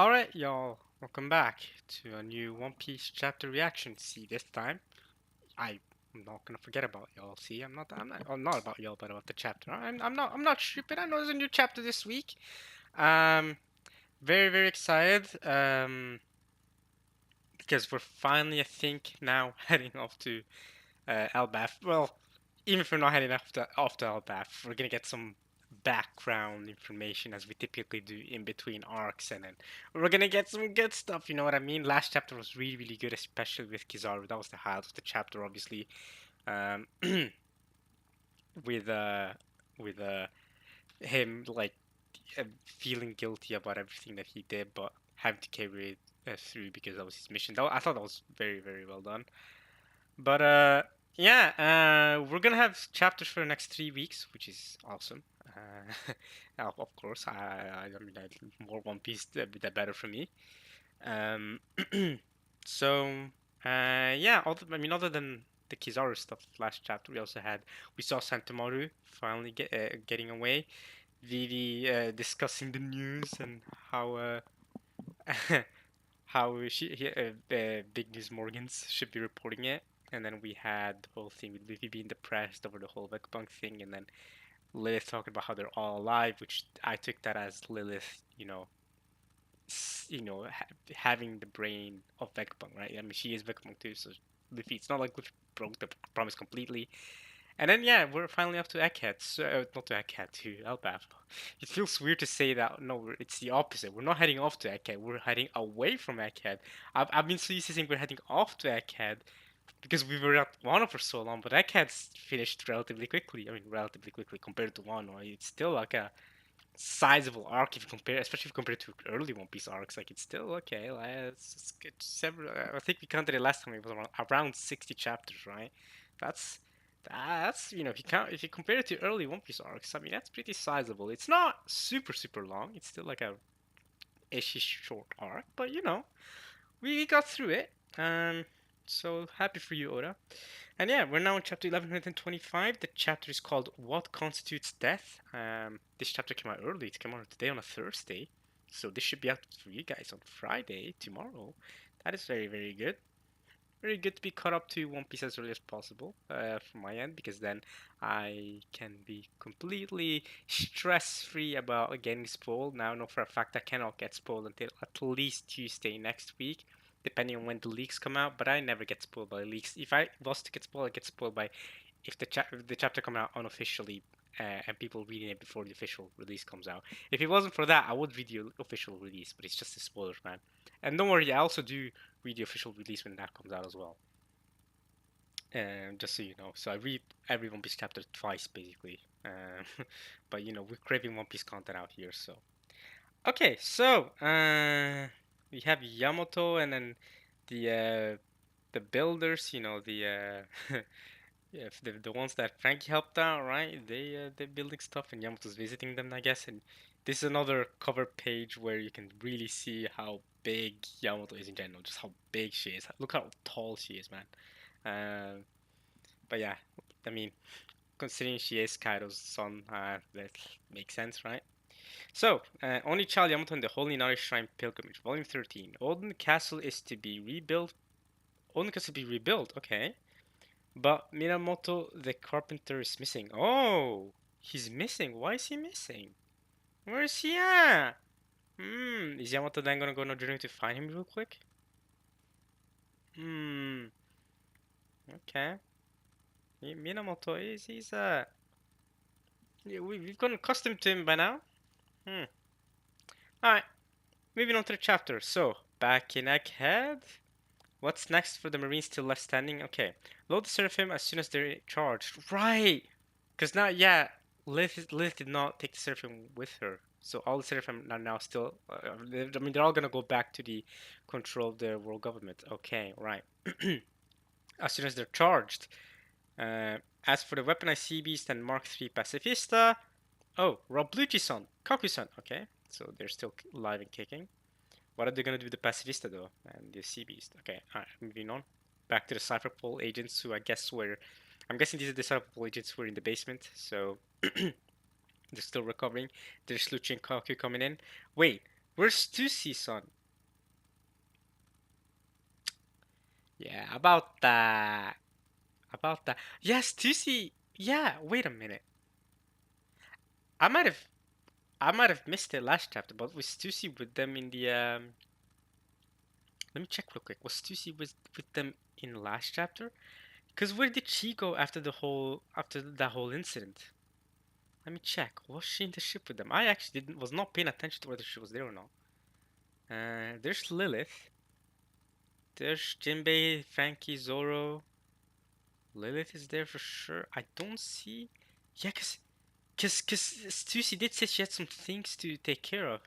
Alright, y'all, welcome back to a new One Piece chapter reaction. See, this time, I'm not gonna forget about y'all. See, not about y'all, but about the chapter. I'm not stupid. I know there's a new chapter this week. Um, very excited. Because we're finally, I think, now heading off to Elbaf. Well, even if we're not heading off to Elbaf, we're gonna get some background information as we typically do in between arcs, and then we're gonna get some good stuff. You know what I mean? Last chapter was really good, especially with Kizaru. That was the highlight of the chapter, obviously. Um, with him like feeling guilty about everything that he did, but having to carry it through because that was his mission. I thought that was very well done. But yeah, we're gonna have chapters for the next 3 weeks, which is awesome. Of course, I mean, more One Piece, the better for me. Um, so yeah, other than the Kizaru stuff last chapter, we saw Santamaru finally getting away. Vivi discussing the news and how Big News Morgans should be reporting it. And then we had the whole thing with Vivi being depressed over the whole Vegapunk thing, and then Lilith talking about how they're all alive, which I took that as Lilith, having the brain of Vegapunk, right? I mean, she is Vegapunk too, so Luffy. It's not like Luffy broke the promise completely. And then yeah, we're finally up to Egghead. So, not to Egghead, to Elbaf. It feels weird to say that. No, it's the opposite. We're not heading off to Egghead. We're heading away from Egghead. I've been so used to saying we're heading off to Egghead because we were at Wano for so long, but Egghead's finished relatively quickly. I mean, relatively quickly compared to Wano. It's still like a sizable arc if you compare, especially if you compare it to early One Piece arcs. Like it's still okay. Like, it's good. Several. I think we counted it last time. It was around 60 chapters, right? That's if you compare it to early One Piece arcs, I mean that's pretty sizable. It's not super long. It's still like a ishy short arc, but we got through it. So happy for you, Oda. And yeah, we're now in chapter 1125. The chapter is called What Constitutes Death. This chapter came out early. It came out today on a Thursday. So this should be out for you guys on Friday, tomorrow. That is very good. Very good to be caught up to One Piece as early as possible from my end, because then I can be completely stress-free about getting spoiled. Now I know for a fact I cannot get spoiled until at least Tuesday next week, depending on when the leaks come out, but I never get spoiled by leaks. If I was to get spoiled, I get spoiled by if the chapter come out unofficially and people reading it before the official release comes out. If it wasn't for that, I would read the official release, but it's just a spoiler, man. And don't worry, I also do read the official release when that comes out as well. Just so you know, so I read every One Piece chapter twice, basically. But we're craving One Piece content out here, so okay. So we have Yamato, and then the builders. Yeah, the ones that Frankie helped out, right? They're building stuff, and Yamato's visiting them, I guess. And this is another cover page where you can really see how big Yamato is in general, just how big she is. Look how tall she is, man. Uh, but yeah, I mean, considering she is Kaido's son, that makes sense, right? So, Only Child Yamato and the Holy Inari Shrine Pilgrimage, Volume 13. Olden Castle is to be rebuilt. Olden Castle to be rebuilt, okay. But Minamoto the carpenter is missing. Oh, he's missing. Why is he missing? Where is he at? Is Yamato then gonna go on a journey to find him real quick? Okay. Minamoto he's yeah, we've gotten accustomed to him by now. Hmm. Alright, moving on to the chapter. So, back in Egghead. What's next for the Marines still left standing? Okay. Load the Seraphim as soon as they're charged. Right! Because now, yeah, Lilith did not take the Seraphim with her. So all the Seraphim are now still. I mean, they're all gonna go back to the control of the world government. Okay, right. As soon as they're charged. Uh, as for the weaponized Sea Beast and Mark III Pacifista. Oh, Rob Lucci-san, Kaku-san. Okay, so they're still alive and kicking. What are they gonna do with the Pacifista though, and the Sea Beast? Okay, alright, moving on. Back to the Cypherpole agents, who I guess were. I'm guessing these are the Cypherpole agents who were in the basement, so they're still recovering. There's Lucci and Kaku coming in. Wait, Where's Stussy, son? Yeah, about that. About that. Yes, Stussy. Yeah, wait a minute. I might have I might have missed it last chapter, but was Stussy with them in the let me check real quick. Was Stussy with them in the last chapter? Because where did she go after that whole incident? Let me check. Was she in the ship with them? I actually didn't was not paying attention to whether she was there or not. There's Lilith. There's Jinbei, Frankie, Zoro. Lilith is there for sure. I don't see. Yeah, cause Stussy did say she had some things to take care of.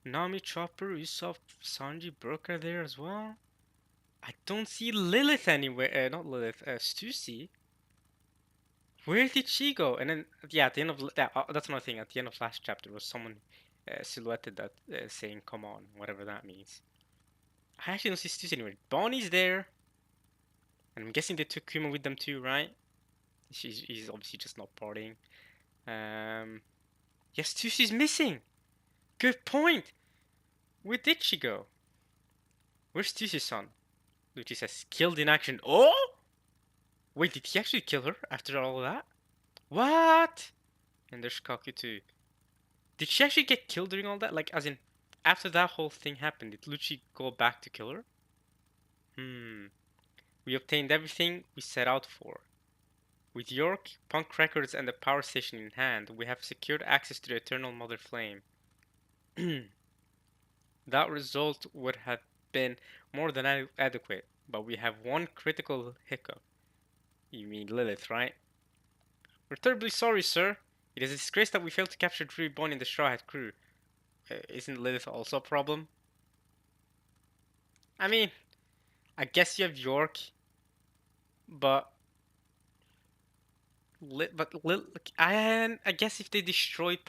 Nami, Chopper, Usopp, Sanji, Brook are there as well. I don't see Lilith anywhere. Not Lilith. Stussy. Where did she go? And then, yeah, at the end of that's another thing. At the end of last chapter was someone silhouetted that saying "Come on," whatever that means. I actually don't see Stussy anywhere. Bonnie's there, and I'm guessing they took Kuma with them too, right? He's obviously just not partying. Yes, Stussy's missing. Good point. Where did she go? Where's Stussy's son? Lucci says killed in action. Oh, wait, did he actually kill her after all of that? What? And there's Kaku too. Did she actually get killed during all that? Like, as in, after that whole thing happened, did Lucci go back to kill her? We obtained everything we set out for. With York, Punk Records, and the power station in hand, we have secured access to the Eternal Mother Flame. That result would have been more than adequate, but we have one critical hiccup. You mean Lilith, right? We're terribly sorry, sir. It is a disgrace that we failed to capture Drew Bond in the Straw Hat crew. Isn't Lilith also a problem? I mean, I guess you have York, but I guess if they destroyed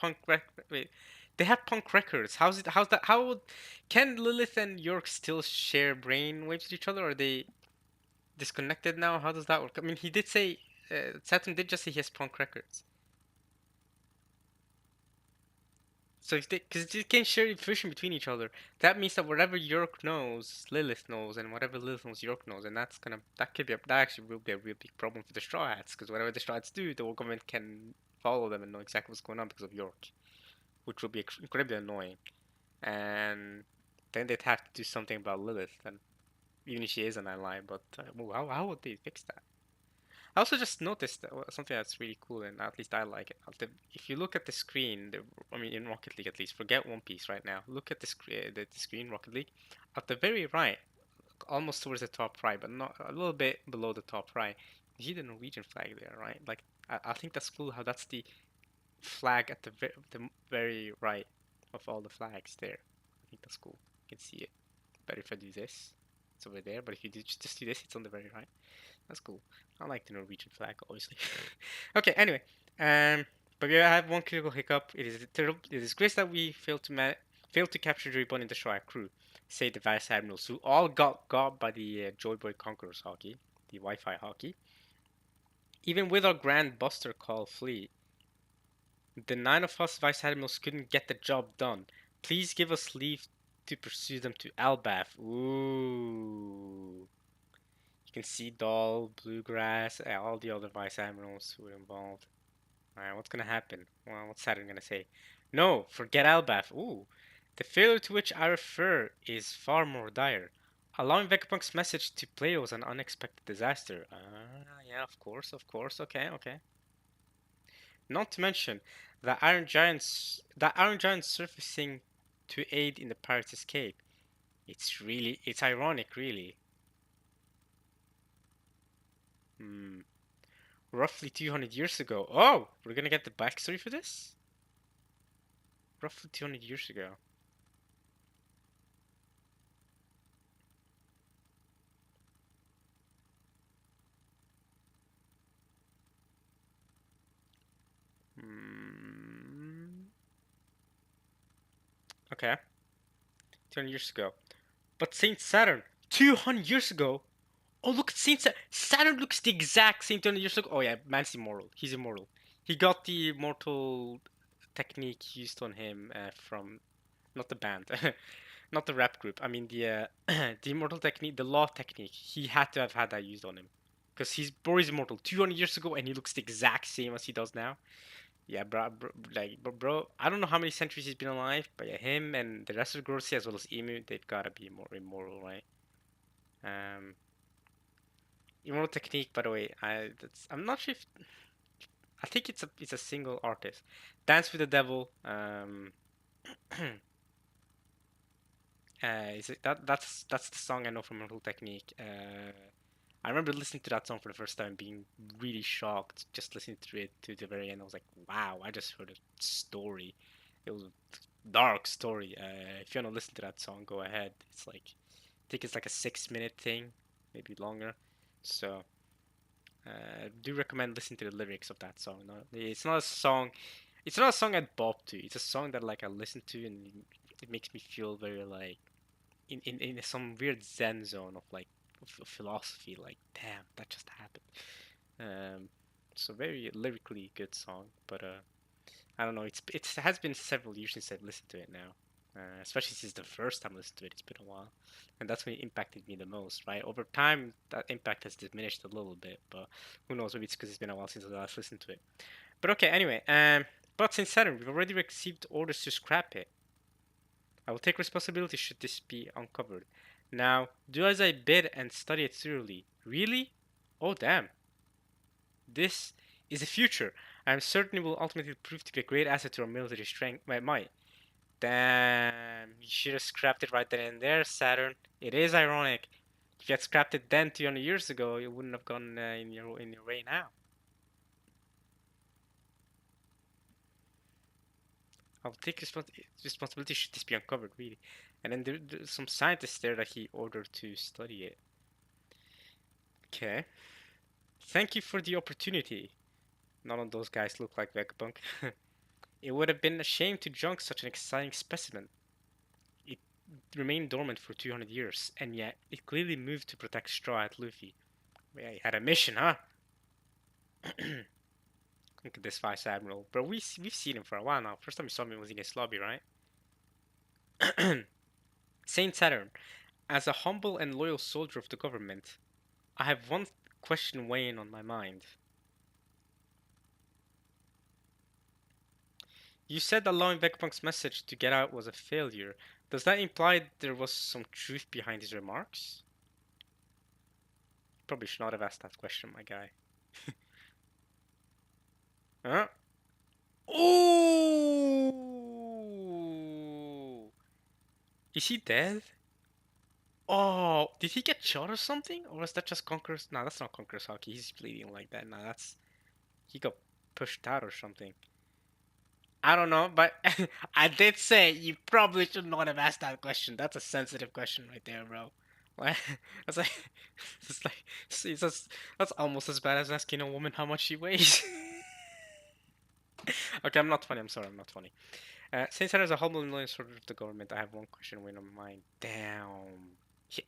wait, they have Punk Records. How's that? Can Lilith and York still share brain waves with each other? Or are they disconnected now? How does that work? I mean, he did say Saturn did just say he has Punk Records. So if they, because they can share information between each other, that means that whatever York knows, Lilith knows, and whatever Lilith knows, York knows, and that actually will be a real big problem for the Straw Hats, because whatever the Straw Hats do, the government can follow them and know exactly what's going on because of York, which will be incredibly annoying. And then they'd have to do something about Lilith, and even if she is an ally, but how would they fix that? I also just noticed that something that's really cool, and at least I like it. If you look at the screen, I mean, in Rocket League at least, forget One Piece right now. Look at the screen, Rocket League. At the very right, almost towards the top right, but not a little bit below the top right, you see the Norwegian flag there, right? Like, I think that's cool how that's the flag at the very right of all the flags there. I think that's cool. You can see it. Better if I do this. It's over there, but if you just do this, it's on the very right. That's cool. I like the Norwegian flag, obviously. Okay, anyway. But we have one critical hiccup. It is great that we failed to capture the ribbon in the Showa crew, say the Vice Admirals, who all got by the Joy Boy Conquerors hockey, the Wi-Fi hockey. Even with our Grand Buster Call fleet, the 9 of us Vice Admirals couldn't get the job done. Please give us leave to pursue them to Albath. Ooh. You can see Doll, Bluegrass, all the other Vice Admirals who were involved. Alright, what's gonna happen? Well, what's Saturn gonna say? No, forget Albath. Ooh. The failure to which I refer is far more dire. Allowing Vegapunk's message to play was an unexpected disaster. Yeah, of course. Okay. Not to mention that Iron Giant surfacing to aid in the pirate's escape. It's ironic, really. Roughly 200 years ago. Oh, we're gonna get the backstory for this? Roughly 200 years ago. Okay. 200 years ago. But Saint Saturn, 200 years ago? Oh, look at Saint Saturn. Saturn looks the exact same 200 years ago. Oh, yeah, man's immortal. He's immortal. He got the immortal technique used on him from not the band, not the rap group. I mean the Immortal Technique, the Law Technique. He had to have had that used on him, because he's bro is immortal 200 years ago, and he looks the exact same as he does now. Yeah, bro, I don't know how many centuries he's been alive, but yeah, him and the rest of Grossi as well as Emu, they've gotta be more immortal, right? Um, Immortal Technique, by the way, I'm not sure if I think it's a single artist. Dance with the Devil. That's the song I know from Immortal Technique. I remember listening to that song for the first time, being really shocked, just listening to it to the very end. I was like, wow, I just heard a story. It was a dark story. If you want to listen to that song, go ahead. It's like, I think it's like a 6 minute thing, maybe longer. So, do recommend listening to the lyrics of that song. No, it's not a song. It's not a song I'd bop to. It's a song that like I listen to and it makes me feel very like in some weird zen zone of like of philosophy. Like, damn, that just happened. So very lyrically good song, but I don't know. It has been several years since I've listened to it now. Especially since the first time I listened to it, it's been a while, and that's when it impacted me the most. Right, over time, that impact has diminished a little bit, but who knows? Maybe it's because it's been a while since I last listened to it. But okay, anyway. But since Saturn, we've already received orders to scrap it. I will take responsibility should this be uncovered. Now, do as I bid and study it thoroughly. Really? Oh, damn. This is the future. I am certain it will ultimately prove to be a great asset to our military strength, might. Damn, you should have scrapped it right then and there, Saturn. It is ironic. If you had scrapped it then 200 years ago, it wouldn't have gone in your way now. I'll take responsibility should this be uncovered, really. And then there's some scientists there that he ordered to study it. Okay. Thank you for the opportunity. None of those guys look like Vegapunk. It would have been a shame to junk such an exciting specimen. It remained dormant for 200 years, and yet it clearly moved to protect Straw at Luffy. Yeah, he had a mission, huh? Look at this Vice Admiral. Bro, we've seen him for a while now. First time we saw him was against Lobby, right? Saint Saturn, as a humble and loyal soldier of the government, I have one question weighing on my mind. You said allowing Vegapunk's message to get out was a failure. Does that imply there was some truth behind his remarks? Probably should not have asked that question, my guy. Huh? Ooh! Is he dead? Oh, did he get shot or something? Or was that just Conqueror's? No, that's not Conqueror's Hockey. He's bleeding like that. No, that's... He got pushed out or something. I don't know, but I did say you probably should not have asked that question. That's a sensitive question right there, bro. Like, that's like, it's like, see, that's almost as bad as asking a woman how much she weighs. Okay, I'm not funny. I'm sorry, I'm not funny. Since there is a humble and loyal soldier of the government, I have one question weighing on my mind. Damn.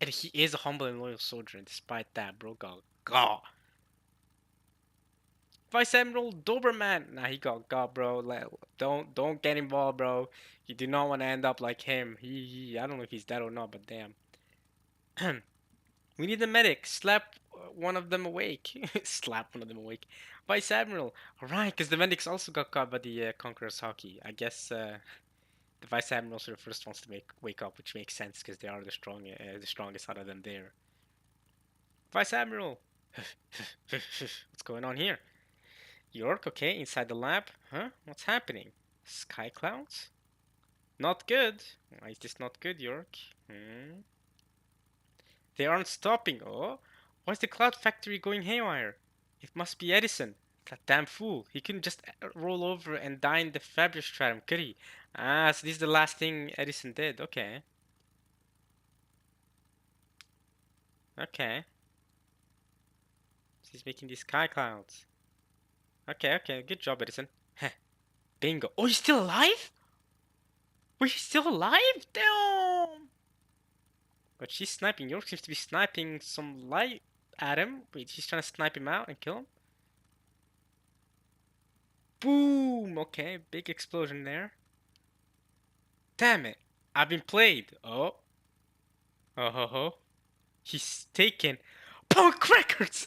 And he is a humble and loyal soldier, and despite that, bro got. Vice Admiral Doberman. Nah, he got, bro. Like, don't get involved, bro. You do not want to end up like him. I don't know if he's dead or not, but damn. We need a medic. Slap one of them awake. Slap one of them awake. Vice Admiral. Alright, because the medics also got caught by the Conqueror's Hockey. I guess the Vice Admirals are the first ones to wake up, which makes sense because they are the strongest out of them there. Vice Admiral. What's going on here? York, okay, inside the lab. Huh? What's happening? Sky clouds? Not good. Why is this not good, York? Hmm? They aren't stopping. Oh? Why is the cloud factory going haywire? It must be Edison. That damn fool. He couldn't just roll over and die in the fabric stratum, could he? Ah, so this is the last thing Edison did. Okay. Okay. So he's making these sky clouds. Okay, okay. Good job, Edison. Heh. Bingo. Oh, he's still alive? Wait, he's still alive? Damn! But she's sniping. York seems to be sniping some light at him. Wait, he's trying to snipe him out and kill him? Boom! Okay, big explosion there. Damn it. I've been played. Oh, oh, ho, ho. He's taken punk records.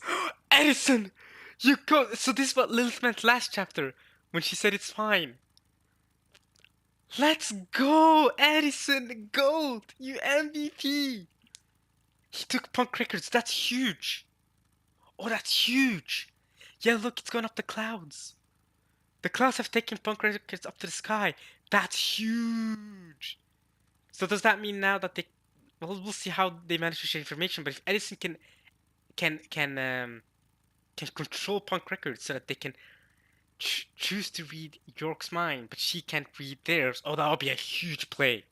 Edison, you go. So this is what Lilith meant last chapter when she said it's fine. Let's go, Edison, gold, you MVP. He took punk records. That's huge. Oh, that's huge. Yeah, look, it's going up the clouds. The clouds have taken punk records up to the sky. That's huge. So does that mean now that they? Well, we'll see how they manage to share information. But if Edison can can um can control punk records so that they can choose to read York's mind, but she can't read theirs. Oh, that would be a huge play.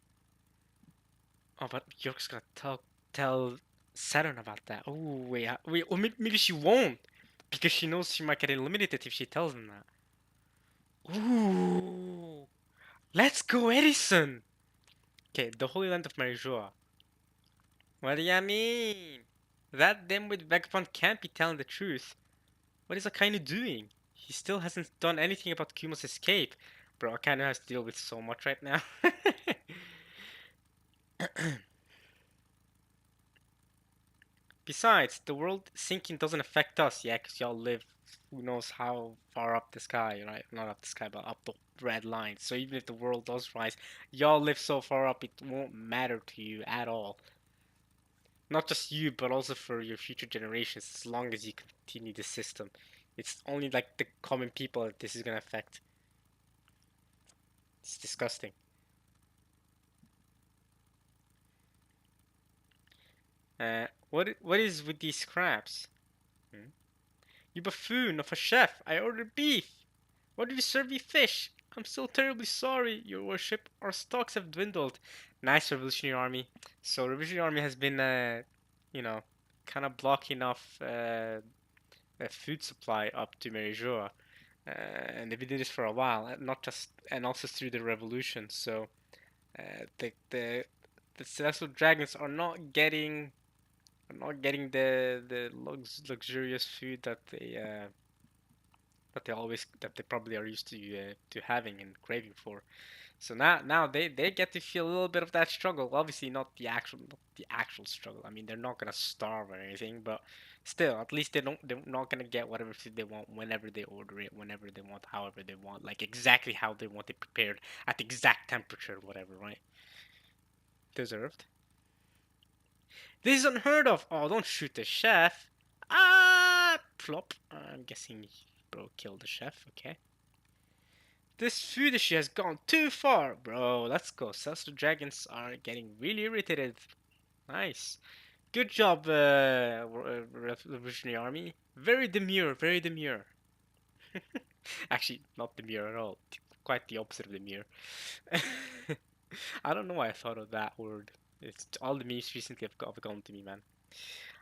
Oh, but York's gonna tell Saturn about that. Oh wait, wait. Or maybe she won't because she knows she might get eliminated if she tells him that. Ooh, let's go, Edison. Okay, the Holy Land of Marijoa. What do you mean? That dimwit Vagabond can't be telling the truth. What is Akainu doing? He still hasn't done anything about Kumo's escape. Bro, Akainu has to deal with so much right now. Besides, the world sinking doesn't affect us, yeah, because y'all live who knows how far up the sky, right? Not up the sky, but up the red line. So even if the world does rise, y'all live so far up, it won't matter to you at all. Not just you, but also for your future generations, as long as you continue the system. It's only like the common people that this is gonna affect. It's disgusting. What is with these scraps? Hmm? You buffoon of a chef! I ordered beef! Why did you serve me fish? I'm so terribly sorry, your worship. Our stocks have dwindled. Nice, Revolutionary Army. So, Revolutionary Army has been, you know, kind of blocking off a food supply up to Merijoa. And they've been doing this for a while, not just, and also through the revolution. So, the Celestial Dragons are not getting the luxurious food that they probably are used to having and craving for. So now they get to feel a little bit of that struggle. Obviously not the actual struggle. I mean they're not gonna starve or anything, but still at least they're not gonna get whatever food they want whenever they order it, whenever they want, however they want, like exactly how they want it prepared at the exact temperature, whatever, right? Deserved. This is unheard of. Oh, don't shoot the chef. Ah, plop. I'm guessing bro killed the chef. Okay. This food issue has gone too far, bro. Let's go. Celestial dragons are getting really irritated. Nice. Good job, Revolutionary Army. Very demure, very demure. Actually, not demure at all. Quite the opposite of demure. I don't know why I thought of that word. It's all the memes recently have gone to me, man.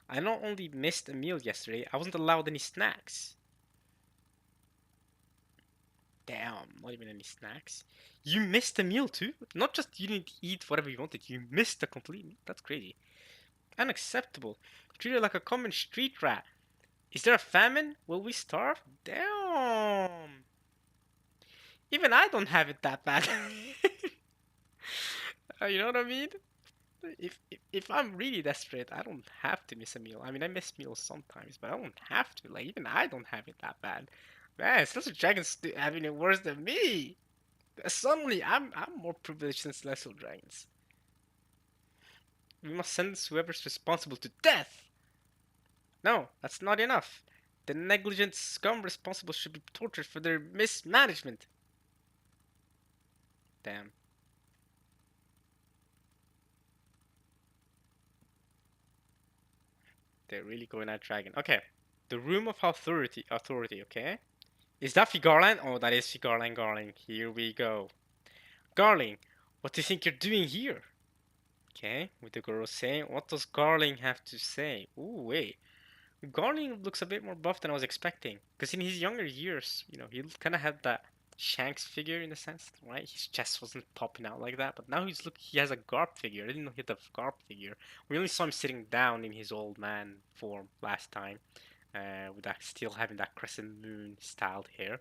I not only missed a meal yesterday, I wasn't allowed any snacks. Damn, not even any snacks. You missed a meal too? Not just you didn't eat whatever you wanted, you missed a complete meal. That's crazy. Unacceptable. Treated like a common street rat. Is there a famine? Will we starve? Damn. Even I don't have it that bad. You know what I mean? If I'm really desperate, I don't have to miss a meal. I mean, I miss meals sometimes, but I don't have to. Like, even I don't have it that bad. Man, Celestial Dragons having it worse than me. Suddenly, I'm more privileged than Celestial Dragons. We must sentence whoever's responsible to death. No, that's not enough. The negligent scum responsible should be tortured for their mismanagement. Damn. They're really going at Dragon. Okay. The Room of Authority, okay? Is that Figarland? Oh, that is Figarland Garling. Here we go. Garling, what do you think you're doing here? Okay, with the girl saying, what does Garling have to say? Ooh, wait. Garling looks a bit more buff than I was expecting. Because in his younger years, he kind of had that Shanks figure in a sense, right? His chest wasn't popping out like that, but now he has a Garp figure. I didn't know he had a Garp figure. We only saw him sitting down in his old man form last time, with that still having that crescent moon styled hair.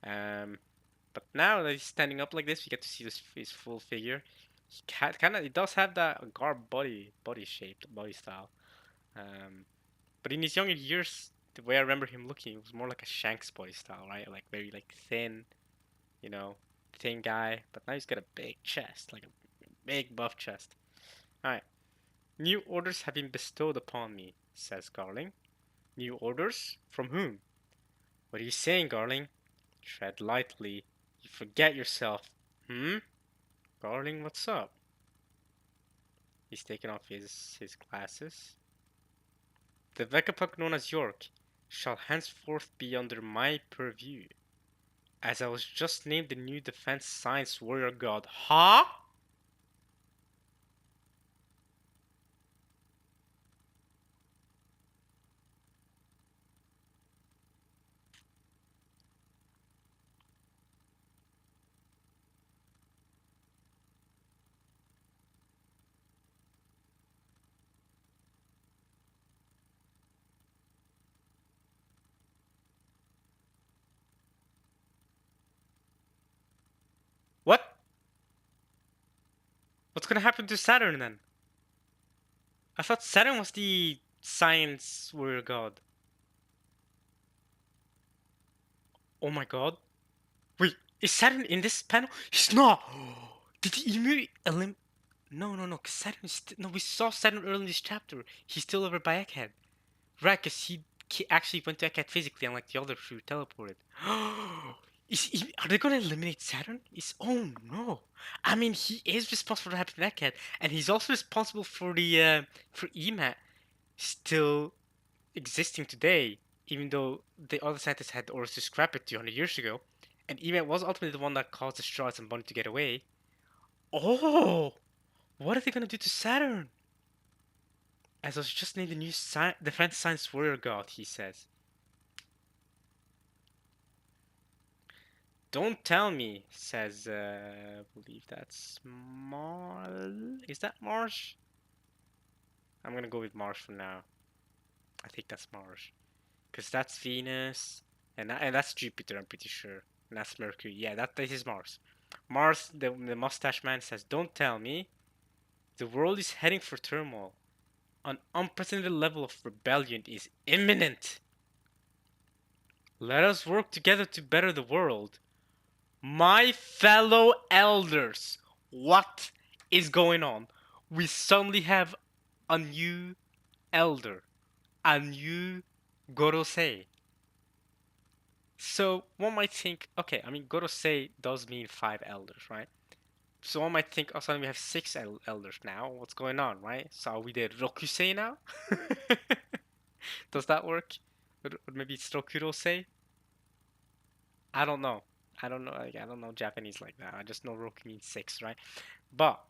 But now that he's standing up like this, we get to see his full figure. He kind of, it does have that garb body shape, body style. But in his younger years, the way I remember him looking, it was more like a Shanks body style, right? Like very like thin, you know, thin guy. But now he's got a big chest, like a big buff chest. All right. New orders have been bestowed upon me, says Garling. New orders? From whom? What are you saying, Garling? Tread lightly. You forget yourself. Hmm? Garling, what's up? He's taking off his glasses. The Vegapunk known as York shall henceforth be under my purview, as I was just named the new defense science warrior god. Huh? What? What's gonna happen to Saturn then? I thought Saturn was the science warrior god. Oh my god. Wait, is Saturn in this panel? He's not! Did he immediately No, no, no, because Saturn is no, we saw Saturn early in this chapter. He's still over by Egghead. Right, because he actually went to Egghead physically, unlike the other two teleported. Are they gonna eliminate Saturn? Oh no! I mean, he is responsible for what happened to Egghead, and he's also responsible for the for EMAT still existing today, even though the other scientists had orders to scrap it 200 years ago, and EMAT was ultimately the one that caused the Strauss and Bunny to get away. Oh, what are they gonna do to Saturn? As I was just named the new defense science warrior god, he says. Don't tell me, says, I believe that's Mars. Is that Mars? I'm gonna go with Mars for now. I think that's Mars. Because that's Venus, and that's Jupiter, I'm pretty sure. And that's Mercury. Yeah, this is Mars. Mars, the mustache man says, don't tell me. The world is heading for turmoil. An unprecedented level of rebellion is imminent. Let us work together to better the world. My fellow elders, what is going on? We suddenly have a new elder, a new Gorosei. So one might think, okay, I mean, Gorosei does mean five elders, right? So one might think, oh, suddenly we have six elders now. What's going on, right? So are we the Rokusei now? Does that work? Or maybe it's Rokurosei? I don't know. I don't know. Like, I don't know Japanese like that. I just know Roku means six, right? But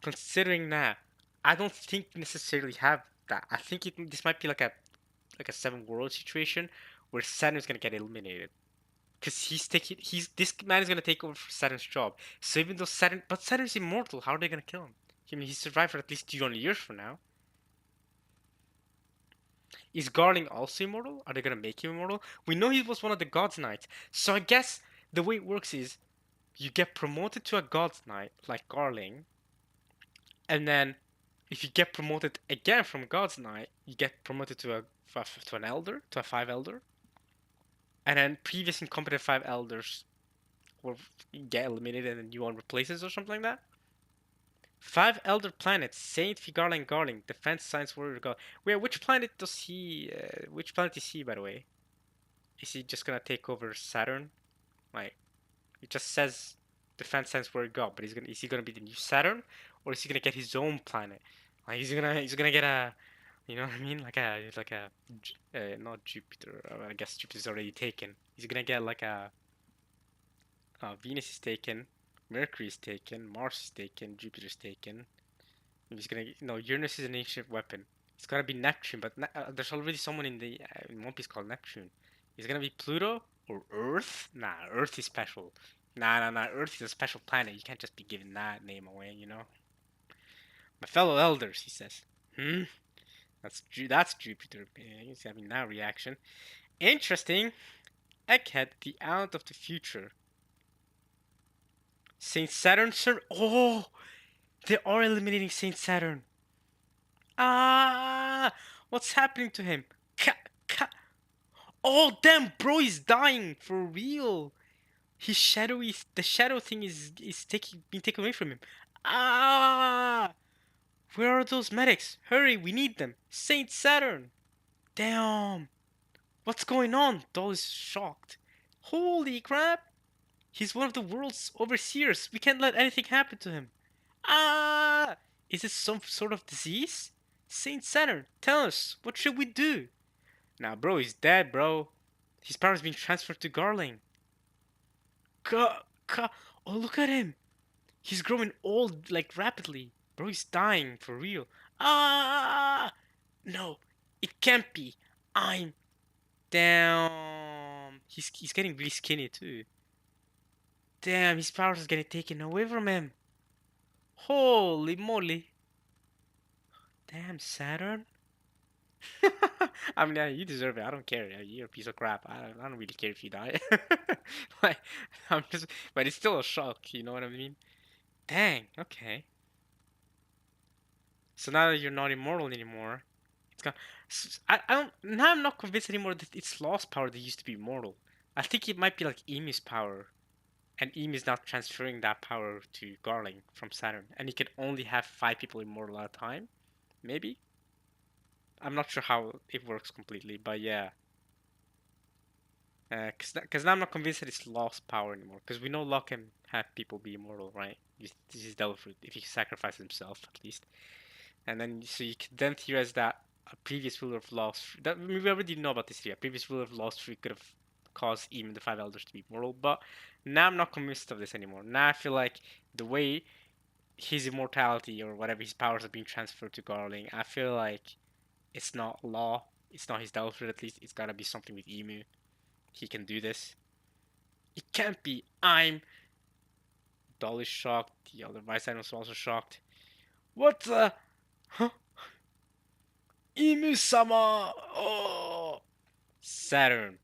considering that, I don't think we necessarily have that. I think this might be like a seven world situation where Saturn's gonna get eliminated because this man is gonna take over for Saturn's job. So even though Saturn's immortal, how are they gonna kill him? I mean, he survived for at least 200 years from now. Is Garling also immortal? Are they gonna make him immortal? We know he was one of the God's Knights, so I guess the way it works is you get promoted to a God's Knight like Garling, and then if you get promoted again from God's Knight, you get promoted to an elder, to a five elder, and then previous incompetent five elders will get eliminated and the new one replaces or something like that. Five elder planets: Saint Figarling Garling, Defense Science Warrior God. Wait, which planet does he? Which planet is he, by the way? Is he just gonna take over Saturn? Like, it just says Defense Science Warrior God, but is he gonna be the new Saturn, or is he gonna get his own planet? Like, he's gonna get a, you know what I mean? Not Jupiter. I guess Jupiter's already taken. He's gonna get like a Venus is taken, Mercury is taken, Mars is taken, Jupiter's taken. He's gonna no Uranus is an ancient weapon. It's gotta be Neptune, but there's already someone in One Piece called Neptune. Is it gonna be Pluto or Earth? Nah, Earth is special. Nah. Earth is a special planet. You can't just be giving that name away, you know. My fellow elders, he says. Hmm. That's Jupiter. He's having that reaction. Interesting. Egghead, the aunt of the future. Saint Saturn, sir. Oh, they are eliminating Saint Saturn. Ah, what's happening to him? Ka, ka. Oh, damn, bro, he's dying for real. His shadowy, the shadow thing is taking being taken away from him. Ah, where are those medics? Hurry, we need them. Saint Saturn. Damn, what's going on? Doll is shocked. Holy crap! He's one of the world's overseers. We can't let anything happen to him. Ah! Is it some sort of disease? Saint Saturn, tell us, what should we do? Nah, bro, he's dead, bro. His power's being transferred to Garling. Ka, ka. Oh, look at him. He's growing old, like, rapidly. Bro, he's dying, for real. Ah! No, it can't be. I'm... Damn. He's getting really skinny, too. Damn, his powers are getting taken away from him. Holy moly. Damn, Saturn. I mean, yeah, you deserve it. I don't care. Yeah, you're a piece of crap. I don't really care if you die. Like, I'm just, but it's still a shock. You know what I mean? Dang. Okay. So now that you're not immortal anymore, it's gone. I don't. Now I'm not convinced anymore that it's lost power that used to be immortal. I think it might be like Emu's power, and Emu's now transferring that power to Garling from Saturn, and he can only have 5 people immortal at a time. Maybe. I'm not sure how it works completely, but yeah. Cause now I'm not convinced that it's lost power anymore. Cause we know Locke can have people be immortal, right? This is Delafruit if he sacrifices himself at least. And then so you could then theorize that a previous ruler of Lost that we already know about this theory. A previous ruler of Lost Fruit could have caused even the 5 elders to be immortal. But now I'm not convinced of this anymore. Now I feel like the way his immortality or whatever his powers are being transferred to Garling, I feel like it's not law. It's not his Delafruit at least. It's gotta be something with Emu. He can do this. It can't be. I'm. Doll is shocked. The other Vice Admiral was also shocked. What the? Huh? Imu-sama! Oh! Saturn.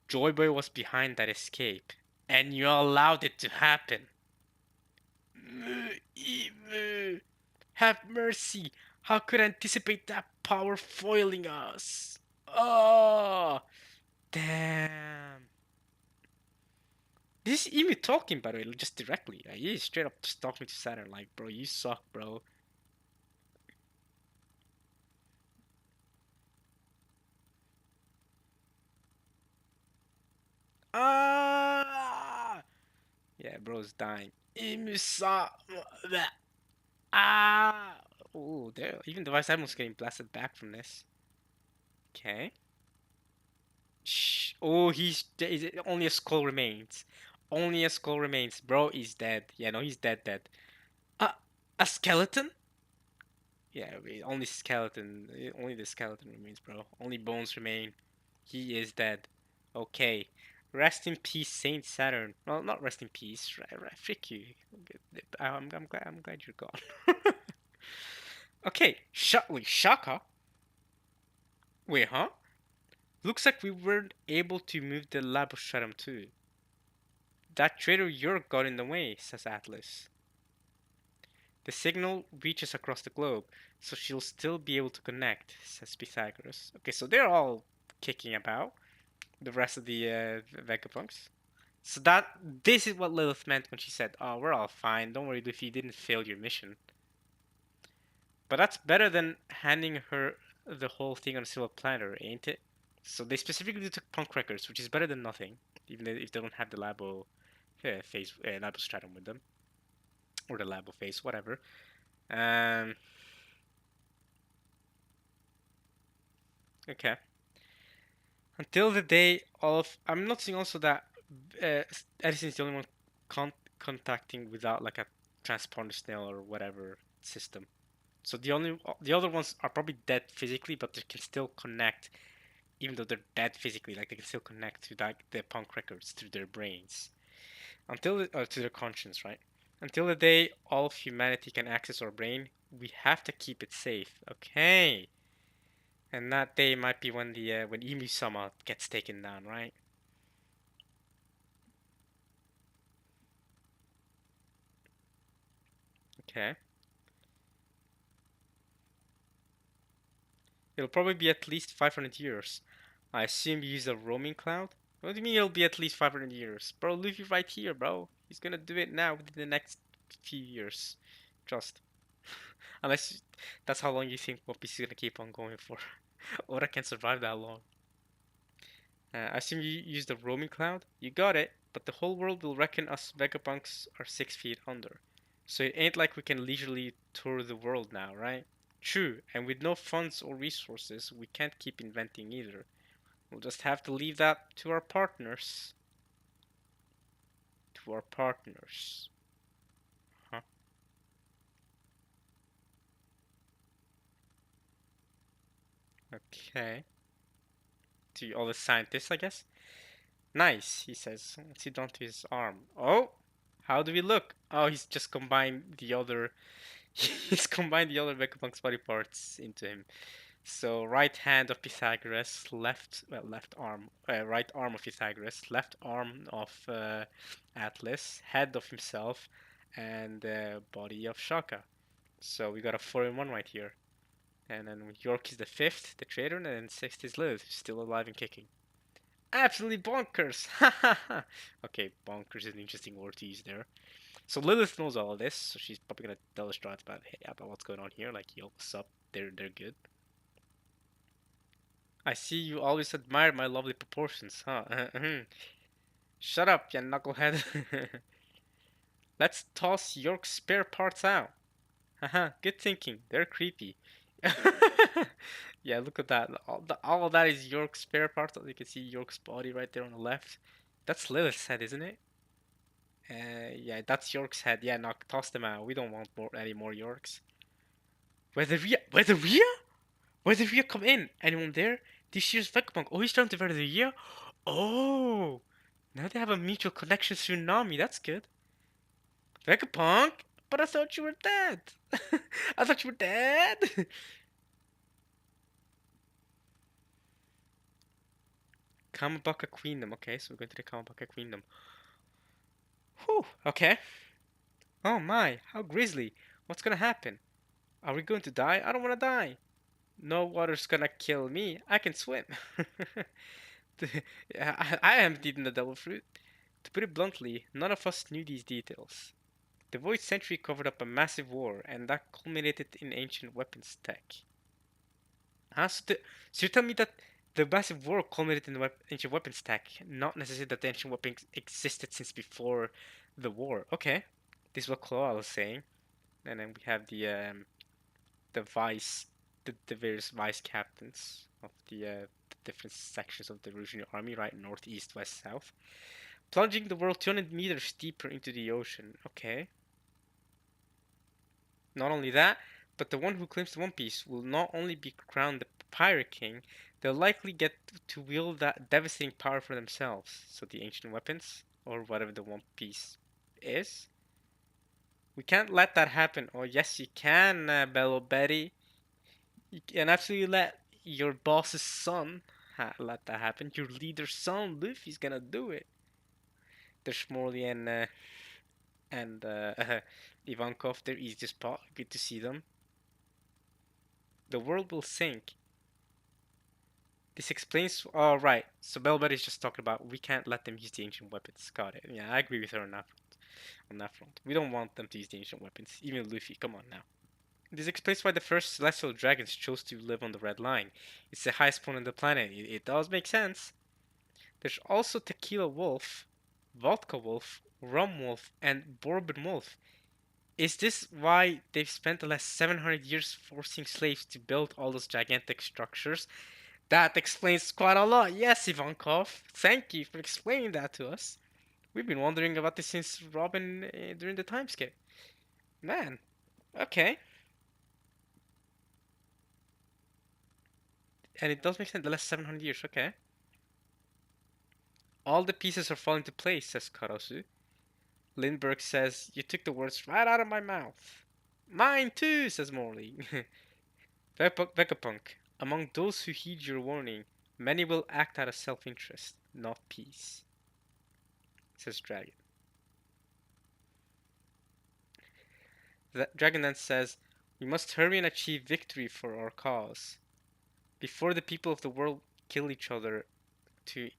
Joy Boy was behind that escape. And you allowed it to happen. Imu! Have mercy! How could I anticipate that power foiling us? Oh! Damn. This is Emu talking, by the way, just directly. Like, he is straight up just talking to Saturn, like, bro, you suck, bro. Ah! Yeah, bro's dying. Imusa. Ah! Oh, there. Even the Vice Admiral's getting blasted back from this. Okay. Shh. Oh, only a skull remains. Only a skull remains. Bro is dead. Yeah, no, he's dead, dead. Uh, a skeleton? Yeah, only skeleton. Only the skeleton remains, bro. Only bones remain. He is dead. Okay. Rest in peace, Saint Saturn. Well, not rest in peace. Frick you. I'm glad you're gone. Okay. Wait, Shaka? Wait, huh? Looks like we weren't able to move the Labostratum too. That traitor York got in the way, says Atlas. The signal reaches across the globe, so she'll still be able to connect, says Pythagoras. Okay, so they're all kicking about, the rest of the Vegapunks. So this is what Lilith meant when she said, "Oh, we're all fine. Don't worry if you didn't fail your mission." But that's better than handing her the whole thing on a silver platter, ain't it? So they specifically took punk records, which is better than nothing, even if they don't have the Labo stratum with them, or the Labo face, whatever. Um, okay. Until the day of, I'm noticing also that Edison is the only one contacting without like a transponder snail or whatever system. So the other ones are probably dead physically, but they can still connect, even though they're dead physically. Like they can still connect to like the punk records through their brains, to their conscience, right? Until the day all of humanity can access our brain, we have to keep it safe. Okay. And that day might be when the when Emu-sama gets taken down, right? Okay. It'll probably be at least 500 years. I assume you use a roaming cloud? What do you mean it'll be at least 500 years? Bro, Luffy right here, bro. He's gonna do it now within the next few years. Trust. Unless that's how long you think One Piece is gonna keep on going for. Oda can't survive that long. I assume you use the roaming cloud? You got it, but the whole world will reckon us Vegapunks are 6 feet under. So it ain't like we can leisurely tour the world now, right? True, and with no funds or resources, we can't keep inventing either. We'll just have to leave that to our partners. To our partners. Huh? Okay. To all the scientists, I guess? Nice, he says. Let's sit onto his arm. Oh! How do we look? Oh, he's just combined the other... He's combined the other Vegapunk's body parts into him. So right hand of Pythagoras, left arm, right arm of Pythagoras, left arm of Atlas, head of himself, and body of Shaka. So we got a 4-in-1 right here. And then York is the fifth, the traitor, and then sixth is Lilith, who's still alive and kicking. Absolutely bonkers! Okay, bonkers is an interesting word to use there. So Lilith knows all of this, so she's probably gonna tell the Strats about, hey, about what's going on here. Like, yo, what's up? They're good. I see you always admired my lovely proportions, huh? Shut up, you knucklehead. Let's toss York's spare parts out. Haha, good thinking. They're creepy. Yeah, look at that. All of that is York's spare parts. You can see York's body right there on the left. That's Lilith's head, isn't it? Yeah, that's York's head. Yeah, no, toss them out. We don't want any more Yorks. Where the Rhea? Where did Rhea come in? Anyone there? This year's Vegapunk. Oh, he's trying to murder the Rhea? Oh! Now they have a mutual connection through Nami. That's good. Vegapunk? But I thought you were dead. I thought you were dead. Kamabaka Queendom. Okay, so we're going to the Kamabaka Queendom. Whew. Okay. Oh my, how grisly. What's gonna happen? Are we going to die? I don't want to die. No water's gonna kill me. I can swim. I haven't eaten the devil fruit. To put it bluntly, none of us knew these details. The Void Century covered up a massive war, and that culminated in ancient weapons tech. Huh? So you tell me that the massive war culminated in ancient weapons tech, not necessarily that the ancient weapons existed since before the war. Okay, this is what Claw was saying. And then we have the vice, the various vice captains of the different sections of the revolutionary army, right? North, east, west, south. Plunging the world 200 meters deeper into the ocean. Okay. Not only that, but the one who claims the One Piece will not only be crowned the Pirate King, they'll likely get to wield that devastating power for themselves. So the ancient weapons, or whatever the One Piece is. We can't let that happen. Oh, yes, you can, Bello Betty. You can absolutely let your boss's son let that happen. Your leader's son, Luffy's gonna do it. There's Morley and Ivankov. They're easy to spot. Good to see them. The world will sink. This explains. Oh, right. So Belvedere is just talking about we can't let them use the ancient weapons. Got it. Yeah, I agree with her on that front. On that front, we don't want them to use the ancient weapons. Even Luffy. Come on now. This explains why the first celestial dragons chose to live on the Red Line. It's the highest point on the planet. It does make sense. There's also Tequila Wolf, Vodka Wolf, Rum Wolf, and Bourbon Wolf. Is this why they've spent the last 700 years forcing slaves to build all those gigantic structures? That explains quite a lot. Yes, Ivankov. Thank you for explaining that to us. We've been wondering about this since Robin during the time skip. Man, okay. And it does make sense, the last 700 years, okay. All the pieces are falling into place, says Karasu. Lindbergh says, you took the words right out of my mouth. Mine too, says Morley. Vegapunk, among those who heed your warning, many will act out of self-interest, not peace, says Dragon. The Dragon then says, "We must hurry and achieve victory for our cause before the people of the world kill each other to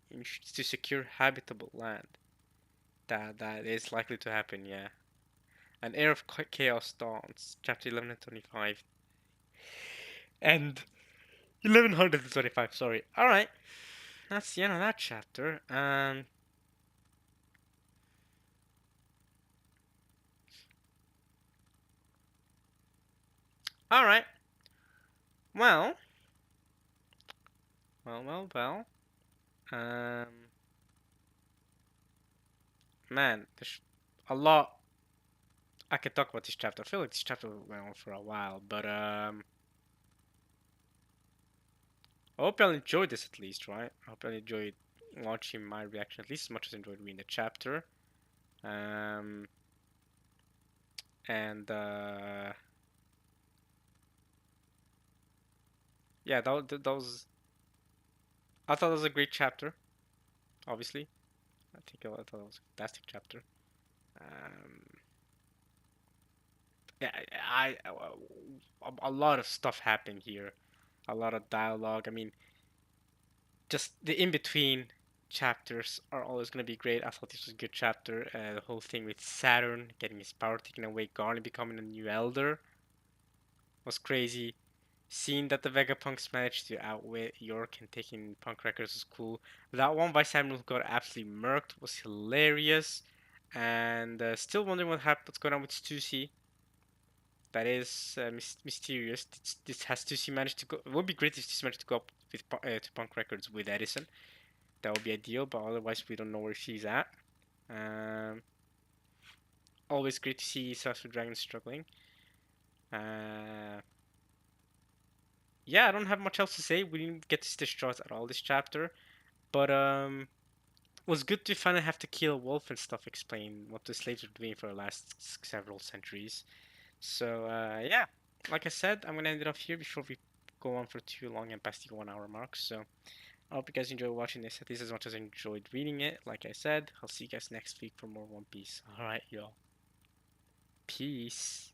secure habitable land." That is likely to happen, yeah. An era of chaos dawns. Chapter 11 and 25. And 1125, sorry. Alright. That's the end of that chapter. Alright. Well. Well. Um. Man, there's a lot I could talk about this chapter. I feel like this chapter went on for a while, but I hope y'all enjoyed this at least, right? I hope y'all enjoyed watching my reaction at least as much as I enjoyed reading the chapter. Um, and yeah, that was I thought it was a great chapter. Obviously, I thought it was a fantastic chapter. Um, yeah, a lot of stuff happened here, a lot of dialogue. I mean, just the in between chapters are always going to be great. I thought this was a good chapter. The whole thing with Saturn getting his power taken away, Garnet becoming a new Elder was crazy. Seeing that the Vegapunks managed to outwit York and taking Punk Records was cool. That one by Samuel who got absolutely murked was hilarious. And still wondering what's going on with Stussy. That is mysterious. This has Stussy managed to go. It would be great if Stussy managed to go up with to Punk Records with Edison. That would be ideal, but otherwise we don't know where she's at. Um, Always great to see Sasuke Dragon struggling. Uh, yeah, I don't have much else to say. We didn't get to see the straws at all this chapter, but it was good to finally have to kill Wolf and stuff explain what the slaves were doing for the last several centuries. So yeah, like I said, I'm gonna end it off here before we go on for too long and past the 1 hour mark. So I hope you guys enjoy watching this at least as much as I enjoyed reading it. Like I said, I'll see you guys next week for more One Piece. Alright, y'all. Peace.